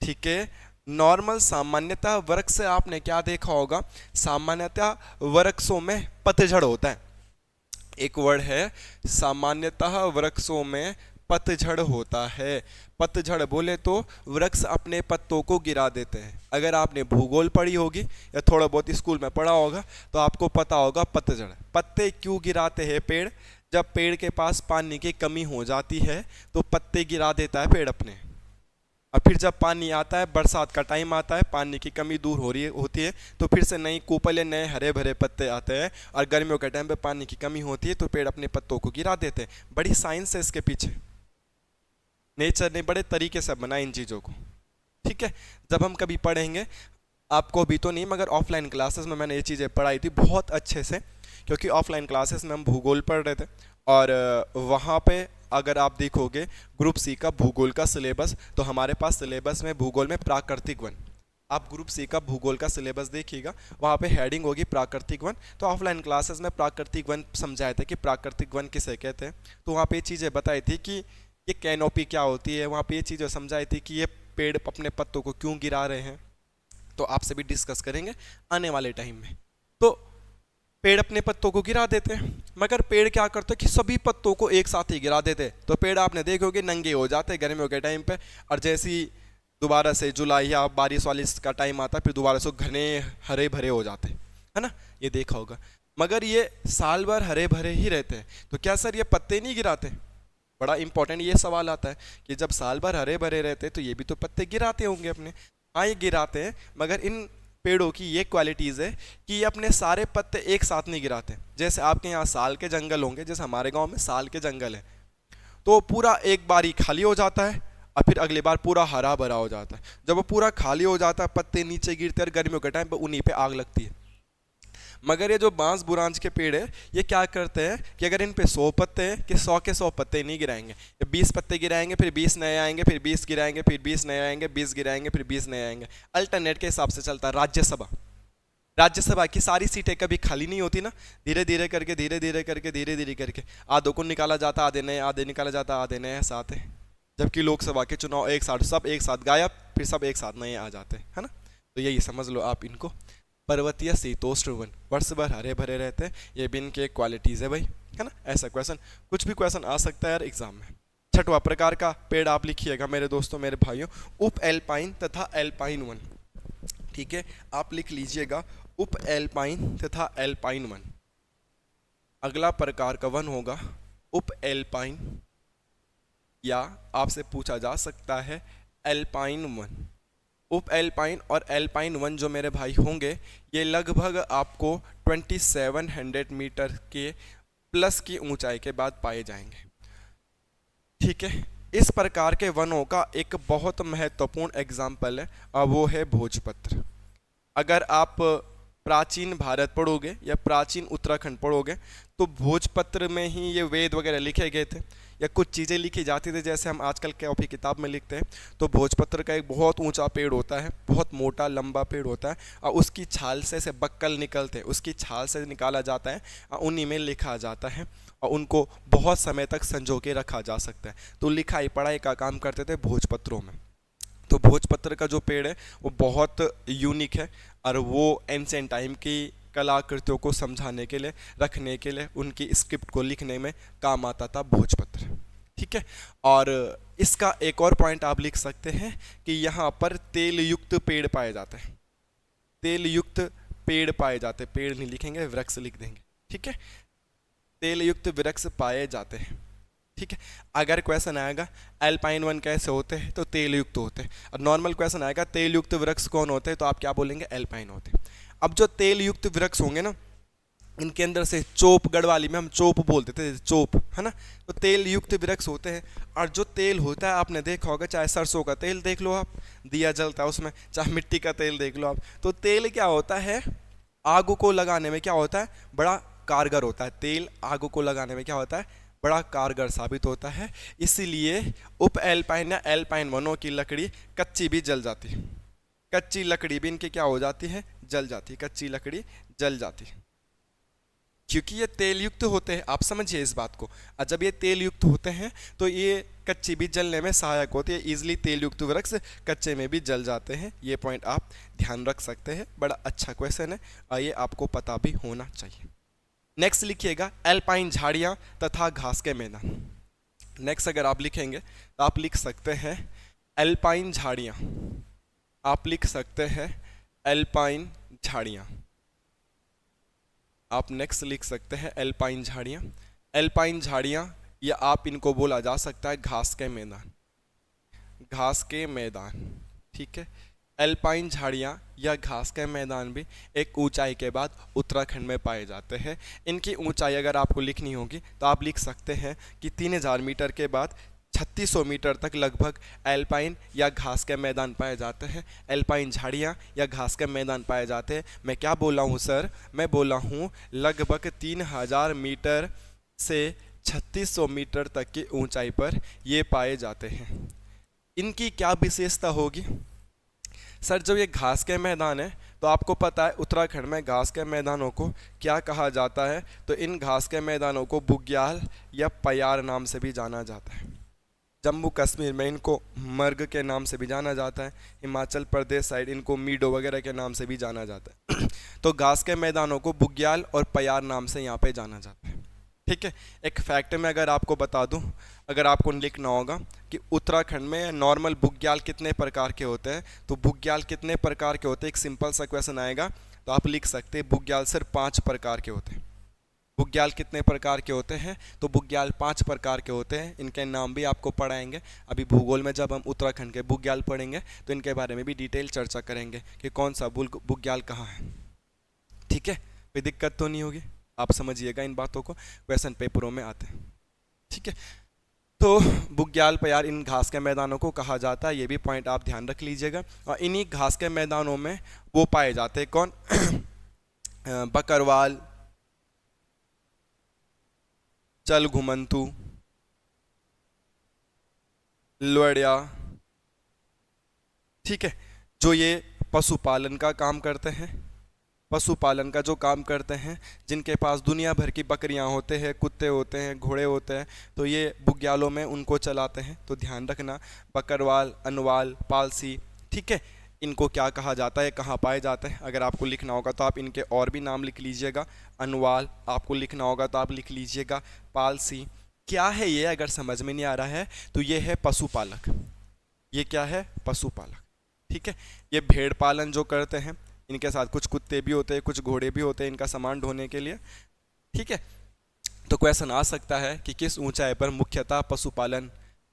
ठीक है। नॉर्मल सामान्यतः वृक्ष से आपने क्या देखा होगा? सामान्यतः वृक्षों में पतझड़ होता है। एक वर्ड है, सामान्यतः वृक्षों में पतझड़ होता है। पतझड़ बोले तो वृक्ष अपने पत्तों को गिरा देते हैं। अगर आपने भूगोल पढ़ी होगी या थोड़ा बहुत स्कूल में पढ़ा होगा तो आपको पता होगा पतझड़। पत्ते क्यों गिराते हैं पेड़? जब पेड़ के पास पानी की कमी हो जाती है तो पत्ते गिरा देता है पेड़ अपने। और फिर जब पानी आता है, बरसात का टाइम आता है, पानी की कमी दूर होती है तो फिर से नई कूपल या नए हरे भरे पत्ते आते हैं। और गर्मियों के टाइम पे पानी की कमी होती है तो पेड़ अपने पत्तों को गिरा देते हैं। बड़ी साइंस है इसके पीछे, नेचर ने बड़े तरीके से बनाया इन चीज़ों को। ठीक है। जब हम कभी पढ़ेंगे, आपको भी तो नहीं मगर ऑफलाइन क्लासेस में मैंने ये चीज़ें पढ़ाई थी बहुत अच्छे से, क्योंकि ऑफलाइन क्लासेस में हम भूगोल पढ़ रहे थे और वहाँ पे अगर आप देखोगे ग्रुप सी का भूगोल का सिलेबस, तो हमारे पास सिलेबस में भूगोल में प्राकृतिक वन, आप ग्रुप सी का भूगोल का सिलेबस देखिएगा, वहाँ पे हेडिंग होगी प्राकृतिक वन। तो ऑफलाइन क्लासेस में प्राकृतिक वन समझाए थे कि प्राकृतिक वन किसे कहते हैं, तो वहाँ पे ये चीज़ें बताई थी कि ये कैनोपी क्या होती है, वहाँ पे ये चीज़ें समझाई थी कि ये पेड़ अपने पत्तों को क्यों गिरा रहे हैं। तो आपसे भी डिस्कस करेंगे आने वाले टाइम में। तो पेड़ अपने पत्तों को गिरा देते हैं, मगर पेड़ क्या करते हैं कि सभी पत्तों को एक साथ ही गिरा देते, तो पेड़ आपने देखोगे नंगे हो जाते हैं गर्मियों के टाइम पे, और जैसे ही दोबारा से जुलाई या बारिश वारिश का टाइम आता है फिर दोबारा से घने हरे भरे हो जाते हैं, है ना, ये देखा होगा। मगर ये साल भर हरे भरे ही रहते हैं, तो क्या सर ये पत्ते नहीं गिराते? बड़ा इंपॉर्टेंट ये सवाल आता है कि जब साल भर हरे भरे रहते हैं तो ये भी तो पत्ते गिराते होंगे अपने। हाँ ये गिराते हैं, मगर इन पेड़ों की ये क्वालिटीज़ है कि ये अपने सारे पत्ते एक साथ नहीं गिराते। जैसे आपके यहाँ साल के जंगल होंगे, जैसे हमारे गांव में साल के जंगल है, तो पूरा एक बार ही खाली हो जाता है और फिर अगली बार पूरा हरा भरा हो जाता है। जब वो पूरा खाली हो जाता है, पत्ते नीचे गिरते हैं और गर्मियों के टाइम पर उन्हीं पे आग लगती है। मगर ये जो बांस बुरांज के पेड़ है, ये क्या करते हैं कि अगर इन पे 100 पत्ते हैं कि 100 के 100 पत्ते नहीं गिराएंगे, 20 पत्ते गिराएंगे, फिर 20 नए आएंगे, फिर 20 गिराएंगे, फिर 20 नए आएंगे, 20 गिराएंगे, फिर 20 नए आएंगे। अल्टरनेट के हिसाब से चलता है। राज्यसभा की सारी सीटें कभी खाली नहीं होती ना, धीरे धीरे करके धीरे धीरे करके आधों को निकाला जाता, आधे नए, आधे निकाला जाता, आधे नए साथ है। जबकि लोकसभा के चुनाव एक साथ, सब एक साथ गायब, फिर सब एक साथ नए आ जाते हैं, है ना। तो यही समझ लो आप इनको। पर्वतीय शीतोष्ण वन, वर्ष भर हरे भरे रहते हैं, ये भी इनके क्वालिटीज़ है भाई, है ना। ऐसा क्वेश्चन, कुछ भी क्वेश्चन आ सकता है यार एग्जाम में। छठवां प्रकार का पेड़ आप लिखिएगा मेरे दोस्तों, मेरे भाइयों, उप एल्पाइन तथा एल्पाइन वन। ठीक है, आप लिख लीजिएगा उप एल्पाइन तथा एल्पाइन वन। अगला प्रकार का वन होगा उप एल्पाइन, या आपसे पूछा जा सकता है एल्पाइन वन। उप एल्पाइन और एल्पाइन वन जो मेरे भाई होंगे, ये लगभग आपको 2700 मीटर के प्लस की ऊंचाई के बाद पाए जाएंगे। ठीक है, इस प्रकार के वनों का एक बहुत महत्वपूर्ण एग्जाम्पल है, और वो है भोजपत्र। अगर आप प्राचीन भारत पढ़ोगे या प्राचीन उत्तराखंड पढ़ोगे, तो भोजपत्र में ही ये वेद वगैरह लिखे गए थे, या कुछ चीज़ें लिखी जाती थी जैसे हम आजकल कॉपी किताब में लिखते हैं। तो भोजपत्र का एक बहुत ऊंचा पेड़ होता है, बहुत मोटा लंबा पेड़ होता है, और उसकी छाल से बक्कल निकलते हैं, उसकी छाल से निकाला जाता है और उन्हीं में लिखा जाता है, और उनको बहुत समय तक संजो के रखा जा सकता है। तो लिखाई पढ़ाई का काम करते थे भोजपत्रों में। तो भोजपत्र का जो पेड़ है वो बहुत यूनिक है, और वो एंशिएंट टाइम की कलाकृतियों को समझाने के लिए, रखने के लिए, उनकी स्क्रिप्ट को लिखने में काम आता था भोजपत्र। ठीक है, और इसका एक और पॉइंट आप लिख सकते हैं कि यहाँ पर तेल युक्त पेड़ पाए जाते हैं। तेल युक्त पेड़ पाए जाते, पेड़ नहीं लिखेंगे, वृक्ष लिख देंगे। ठीक है, तेल युक्त वृक्ष पाए जाते हैं। ठीक है, अगर क्वेश्चन आएगा एल्पाइन वन कैसे होते हैं, तो तेल युक्त होते हैं। और नॉर्मल क्वेश्चन आएगा तेल युक्त वृक्ष कौन होते हैं, तो आप क्या बोलेंगे, एल्पाइन होते हैं। अब जो तेल युक्त वृक्ष होंगे ना, इनके अंदर से चोप, गढ़वाली में हम चोप बोलते थे, चोप, है ना। तो तेल युक्त वृक्ष होते हैं, और जो तेल होता है आपने देखा होगा, चाहे सरसों का तेल देख लो आप, दिया जलता है उसमें, चाहे मिट्टी का तेल देख लो आप, तो तेल क्या होता है, आग को लगाने में क्या होता है, बड़ा कारगर होता है। तेल आग को लगाने में क्या होता है, बड़ा कारगर साबित होता है। इसीलिए उप एल्पाइन या एल्पाइन वनों की लकड़ी कच्ची भी जल जाती है। कच्ची लकड़ी भी इनकी क्या हो जाती है, जल जाती है, कच्ची लकड़ी जल जाती है, क्योंकि ये तेल युक्त होते हैं। आप समझिए इस बात को, और जब ये तेल युक्त होते हैं तो ये कच्ची भी जलने में सहायक होती है। इजीली तेल युक्त वृक्ष कच्चे में भी जल जाते हैं। ये पॉइंट आप ध्यान रख सकते हैं, बड़ा अच्छा क्वेश्चन है और ये आपको पता भी होना चाहिए। नेक्स्ट लिखिएगा एल्पाइन झाड़ियाँ तथा घास के मैदान। नेक्स्ट अगर आप लिखेंगे तो आप लिख सकते हैं एल्पाइन झाड़ियाँ, आप लिख सकते हैं एल्पाइन झाड़ियाँ। आप नेक्स्ट लिख सकते हैं एल्पाइन झाड़ियाँ। एल्पाइन झाड़ियाँ, या आप इनको बोला जा सकता है घास के मैदान, घास के मैदान। ठीक है, एल्पाइन झाड़ियाँ या घास के मैदान भी एक ऊंचाई के बाद उत्तराखंड में पाए जाते हैं। इनकी ऊंचाई अगर आपको लिखनी होगी तो आप लिख सकते हैं कि 3000 मीटर के बाद 3600 मीटर तक लगभग एल्पाइन या घास के मैदान पाए जाते हैं। एल्पाइन झाड़ियाँ या घास के मैदान पाए जाते हैं। मैं क्या बोला हूँ सर, मैं बोला हूँ लगभग 3000 मीटर से 3600 मीटर तक की ऊंचाई पर ये पाए जाते हैं। इनकी क्या विशेषता होगी? सर जब ये घास के मैदान है तो आपको पता है उत्तराखंड में घास के मैदानों को क्या कहा जाता है? तो इन घास के मैदानों को बुग्याल या पयार नाम से भी जाना जाता है। जम्मू कश्मीर में इनको मर्ग के नाम से भी जाना जाता है। हिमाचल प्रदेश साइड इनको मीडो वगैरह के नाम से भी जाना जाता है। तो घास के मैदानों को बुग्याल और पयार नाम से यहाँ पे जाना जाता है। ठीक है। एक फैक्ट में अगर आपको बता दूं, अगर आपको लिखना होगा कि उत्तराखंड में नॉर्मल बुग्याल कितने प्रकार के होते हैं, तो बुग्याल कितने प्रकार के होते हैं, एक सिंपल सा क्वेश्चन आएगा तो आप लिख सकते हैं बुग्याल सिर्फ 5 प्रकार के होते हैं। बुग्याल कितने प्रकार के होते हैं? तो बुग्याल 5 प्रकार के होते हैं। इनके नाम भी आपको पढ़ाएंगे। अभी भूगोल में जब हम उत्तराखंड के बुग्याल पढ़ेंगे तो इनके बारे में भी डिटेल चर्चा करेंगे कि कौन सा बुग्याल कहाँ है। ठीक है, कोई दिक्कत तो नहीं होगी, आप समझिएगा इन बातों को, क्वेश्चन पेपरों में आते हैं। ठीक है, तो बुग्याल पयार इन घास के मैदानों को कहा जाता है, ये भी पॉइंट आप ध्यान रख लीजिएगा। और इन्हीं घास के मैदानों में वो पाए जाते हैं कौन? बकरवाल, चल घुमंतु, लोरिया। ठीक है, जो ये पशुपालन का काम करते हैं, पशुपालन का जो काम करते हैं, जिनके पास दुनिया भर की बकरियां होते हैं, कुत्ते होते हैं, घोड़े होते हैं, तो ये बुग्यालों में उनको चलाते हैं। तो ध्यान रखना, बकरवाल, अनवाल, पालसी। ठीक है, इनको क्या कहा जाता है, कहाँ पाए जाते हैं? अगर आपको लिखना होगा तो आप इनके और भी नाम लिख लीजिएगा। अनवाल आपको लिखना होगा तो आप लिख लीजिएगा। पालसी क्या है ये, अगर समझ में नहीं आ रहा है तो ये है पशुपालक। ये क्या है? पशुपालक। ठीक है, ये भेड़ पालन जो करते हैं, इनके साथ कुछ कुत्ते भी होते हैं, कुछ घोड़े भी होते हैं इनका सामान ढोने के लिए। ठीक है, तो क्वेश्चन आ सकता है कि किस ऊंचाई पर मुख्यतः पशुपालन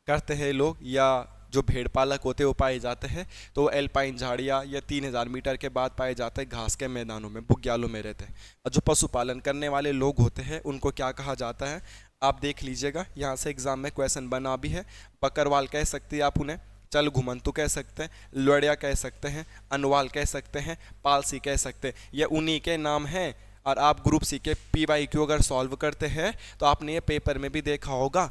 करते हैं लोग, या जो भेड़ पालक होते हैं वो पाए जाते हैं? तो एल्पाइन झाड़ियाँ या 3000 मीटर के बाद पाए जाते हैं घास के मैदानों में, बुग्यालों में रहते हैं। और जो पशुपालन करने वाले लोग होते हैं उनको क्या कहा जाता है? आप देख लीजिएगा, यहाँ से एग्जाम में क्वेश्चन बना भी है। बकरवाल कह सकते हैं आप उन्हें, चल घुमंतु कह सकते हैं, लोरिया कह सकते हैं, अनवाल कह सकते हैं, पालसी कह सकते हैं। ये उन्हीं के नाम हैं। और आप ग्रुप सी के PYQ अगर सॉल्व करते हैं तो आपने ये पेपर में भी देखा होगा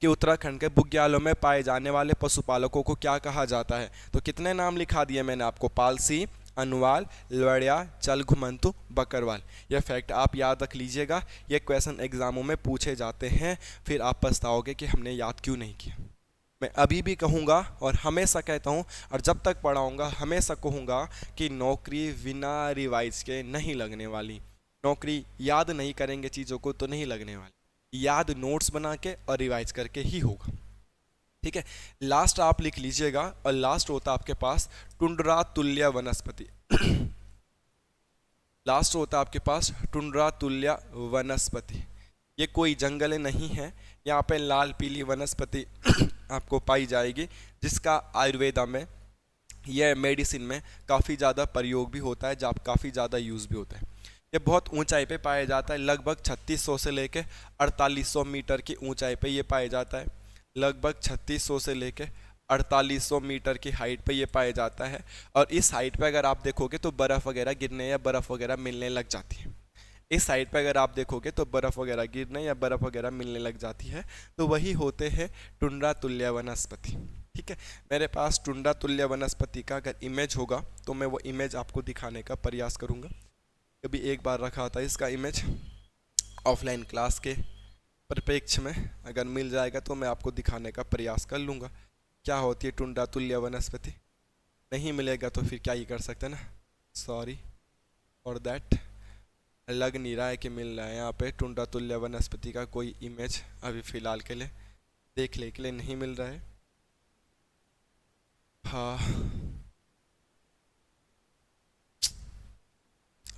कि उत्तराखंड के बुग्यालों में पाए जाने वाले पशुपालकों को क्या कहा जाता है। तो कितने नाम लिखा दिए मैंने आपको? पालसी, अनवाल, लोरिया, चल घुमंतु, बकरवाल। ये फैक्ट आप याद रख लीजिएगा, ये क्वेश्चन एग्जामों में पूछे जाते हैं, फिर आप पछताओगे कि हमने याद क्यों नहीं किया। मैं अभी भी कहूँगा और हमेशा कहता हूँ, और जब तक पढ़ाऊँगा हमेशा कहूँगा कि नौकरी बिना रिवाइज के नहीं लगने वाली। नौकरी याद नहीं करेंगे चीज़ों को तो नहीं लगने वाली, याद नोट्स बना के और रिवाइज करके ही होगा। ठीक है, लास्ट आप लिख लीजिएगा, और लास्ट होता आपके पास टुंड्रा तुल्य वनस्पति। लास्ट होता आपके पास टुंड्रा तुल्य वनस्पति। ये कोई जंगल नहीं है, यहाँ पे लाल पीली वनस्पति आपको पाई जाएगी, जिसका आयुर्वेदा में, यह मेडिसिन में काफ़ी ज़्यादा प्रयोग भी होता है, जब काफ़ी ज़्यादा यूज़ भी होता है। ये बहुत ऊंचाई पे पाया जाता है, लगभग 3600 से लेके 4800 मीटर की ऊंचाई पे ये पाया जाता है। लगभग 3600 से लेके 4800 मीटर की हाइट पे ये पाया जाता है। और इस हाइट पे अगर आप देखोगे तो बर्फ़ वगैरह गिरने या बर्फ़ वगैरह मिलने लग जाती है। इस साइड पे अगर आप देखोगे तो बर्फ़ वगैरह गिरने या बर्फ़ वगैरह मिलने लग जाती है, तो वही होते हैं टुंड्रा तुल्य वनस्पति। ठीक है, मेरे पास टुंड्रा तुल्य वनस्पति का अगर इमेज होगा तो मैं वो इमेज आपको दिखाने का प्रयास करूँगा। कभी एक बार रखा था इसका इमेज ऑफलाइन क्लास के परिप्रेक्ष्य में, अगर मिल जाएगा तो मैं आपको दिखाने का प्रयास कर लूँगा क्या होती है टुंड्रा तुल्य वनस्पति। नहीं मिलेगा तो फिर क्या ही कर सकते हैं ना, सॉरी फॉर दैट। लग नहीं रहा है कि मिल रहा है यहाँ पे टुंड्रा तुल्य वनस्पति का कोई इमेज अभी फ़िलहाल के लिए, देखने के लिए नहीं मिल रहा है। हाँ,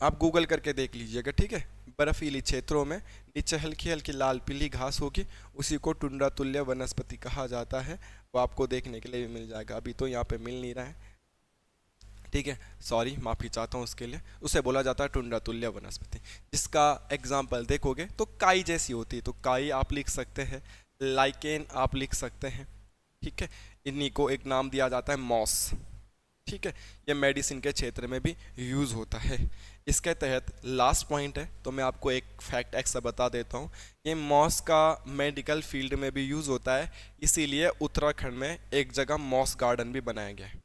आप गूगल करके देख लीजिएगा। ठीक है, बर्फीली क्षेत्रों में नीचे हल्की हल्की लाल पीली घास होगी, उसी को टुंड्रा तुल्य वनस्पति कहा जाता है। वो आपको देखने के लिए भी मिल जाएगा, अभी तो यहाँ पे मिल नहीं रहा है। ठीक है, सॉरी, माफ़ी चाहता हूँ उसके लिए। उसे बोला जाता है टुंड्रा तुल्य वनस्पति। जिसका एग्जाम्पल देखोगे तो काई जैसी होती है, तो काई आप लिख सकते हैं, लाइकेन आप लिख सकते हैं। ठीक है, इन्हीं को एक नाम दिया जाता है मॉस। ठीक है, ये मेडिसिन के क्षेत्र में भी यूज़ होता है। इसके तहत लास्ट पॉइंट है, तो मैं आपको एक फैक्ट एक्स्ट्रा बता देता हूँ। ये मॉस का मेडिकल फील्ड में भी यूज़ होता है, इसीलिए उत्तराखंड में एक जगह मॉस गार्डन भी बनाया गया है।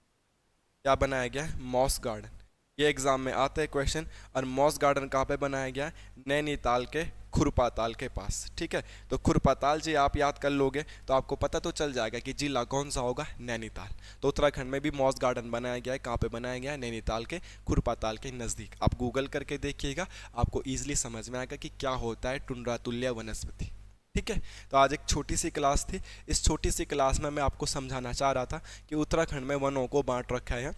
क्या बनाया गया है? Moss garden. ये एग्जाम में आता है क्वेश्चन। और मॉस गार्डन कहाँ पे बनाया गया है? नैनीताल के खुरपाताल के पास। ठीक है, तो खुरपाताल जी आप याद कर लोगे तो आपको पता तो चल जाएगा कि जिला कौन सा होगा, नैनीताल। तो उत्तराखंड में भी मॉस गार्डन बनाया गया है। कहाँ पे बनाया गया है? नैनीताल के खुरपाताल के नज़दीक। आप गूगल करके देखिएगा, आपको ईजिली समझ में आएगा कि क्या होता है टुंड्रा तुल्य वनस्पति। ठीक है, तो आज एक छोटी सी क्लास थी। इस छोटी सी क्लास में मैं आपको समझाना चाह रहा था कि उत्तराखंड में वनों को बांट रखा है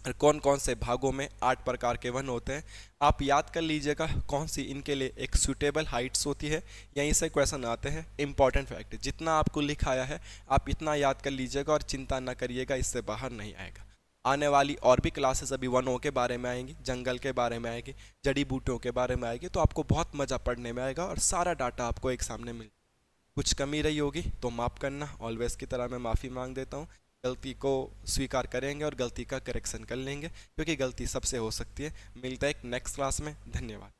और कौन कौन से भागों में 8 प्रकार के वन होते हैं। आप याद कर लीजिएगा कौन सी इनके लिए एक सूटेबल हाइट्स होती है। यहीं से क्वेश्चन आते हैं। इंपॉर्टेंट फैक्ट, जितना आपको लिखाया है आप इतना याद कर लीजिएगा और चिंता ना करिएगा, इससे बाहर नहीं आएगा। आने वाली और भी क्लासेस अभी वनों के बारे में आएंगी, जंगल के बारे में आएगी, जड़ी बूटियों के बारे में आएगी, तो आपको बहुत मज़ा पढ़ने में आएगा और सारा डाटा आपको एक सामने मिल। कुछ कमी रही होगी तो माफ़ करना, ऑलवेज की तरह मैं माफ़ी मांग देता हूँ। गलती को स्वीकार करेंगे और गलती का करेक्शन कर लेंगे, क्योंकि गलती सबसे हो सकती है। मिलता है एक नेक्स्ट क्लास में। धन्यवाद।